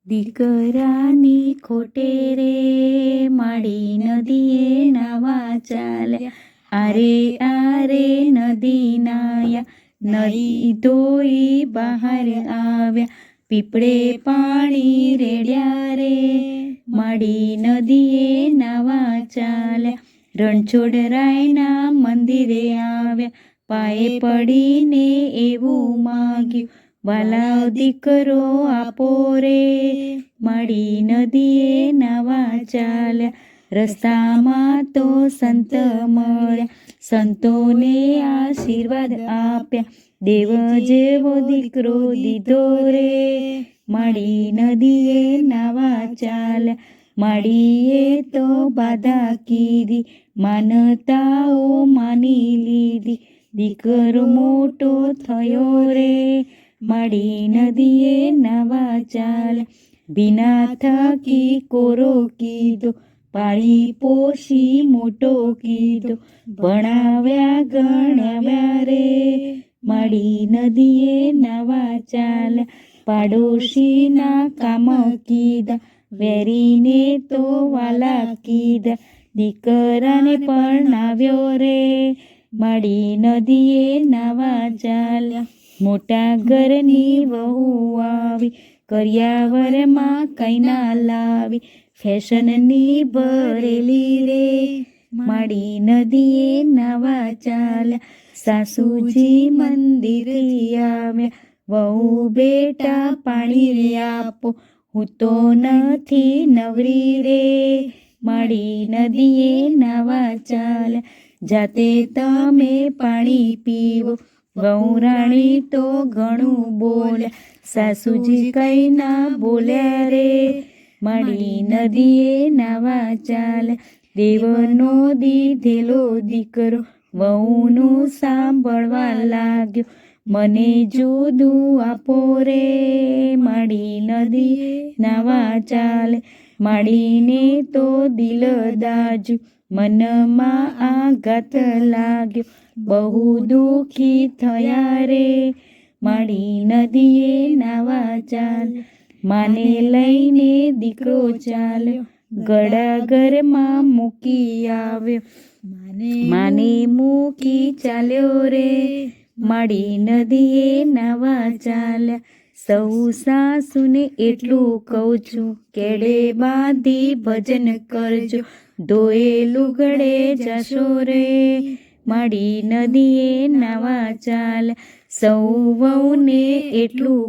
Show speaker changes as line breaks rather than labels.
દીકરાની ખોટે રે માડી નદીએ નાવા ચાલ્યા, આરે નદી નાયા નદી ધોઈ બહાર આવ્યા, પીપળે પાણી રેડ્યા રે માડી નદીએ નાવા ચાલ્યા, રણછોડરાયના મંદિરે આવ્યા, પાયે પડીને એવું માગ્યું, વાલા દીકરો આપો રે માડી નદીએ નાવા ચાલ્યા, રસ્તામાં તો સંત મળ્યા, સંતોને આશીર્વાદ આપ્યા, દેવ જેવો દીકરો દીધો રે માડી નદીએ નાવા ચાલ્યા, માડીએ તો બાધા કીધી, માનતાઓ માની લીધી, દીકરો મોટો થયો રે માડી નદીએ નાવા ચાલ્યા, ભીના થકી કોરો કીધો, પાળી પોષી મોટો કીધો, ભણાવ્યા ગણાવ્યા રે માડી નદીએ નાવા ચાલ્યા, પાડોશીના કામ કીધા, વેરીને તો વાલા કીધા, દીકરાને પરણાવ્યો રે માડી નદીએ નાવા ચાલ્યા, મોટા ઘરની વહુ આવી, કરિયાવરમાં કઈ ના લાવી, ફેશનની ભરેલી રે માડી નદીએ નાવા ચાલ્યા, સાસુજી મંદિરથી આવ્યા, વહુ બેટા પાણી રે આપો, હું તો નથી નવરી રે માડી નદીએ નાવા ચાલ્યા, જાતે તમે પાણી પીવો, વહુરાણી તો ઘણું બોલ્યા, સાસુજી કઈ ના બોલ્યા રે માડી નદીએ નાવા ચાલ્યા, દેવનો દીધેલો દીકરો વહુનું સાંભળવા લાગ્યો, મને જુદું આપો રે માડી નદીએ નાવા ચાલે, માડીને તો દિલ દાજ્યું, મનમાં આઘાત લાગ્યો, બહુ દુઃખી થયા રે માડી નદીએ નાવા ચાલ્યા, માને લઈને દીકરો ચાલ્યો, ગળાઘરમાં મૂકી આવ્યો, માને મૂકી ચાલ્યો રે માડી નદીએ નાવા ચાલ્યા, સૌ સાસુને એટલું કહું છું, કેડે બાંધી ભજન કરજો, ધોયેલું ગળે જશો રે માડી નદીએ નાવા ચાલ્યા, સૌ વહુને એટલું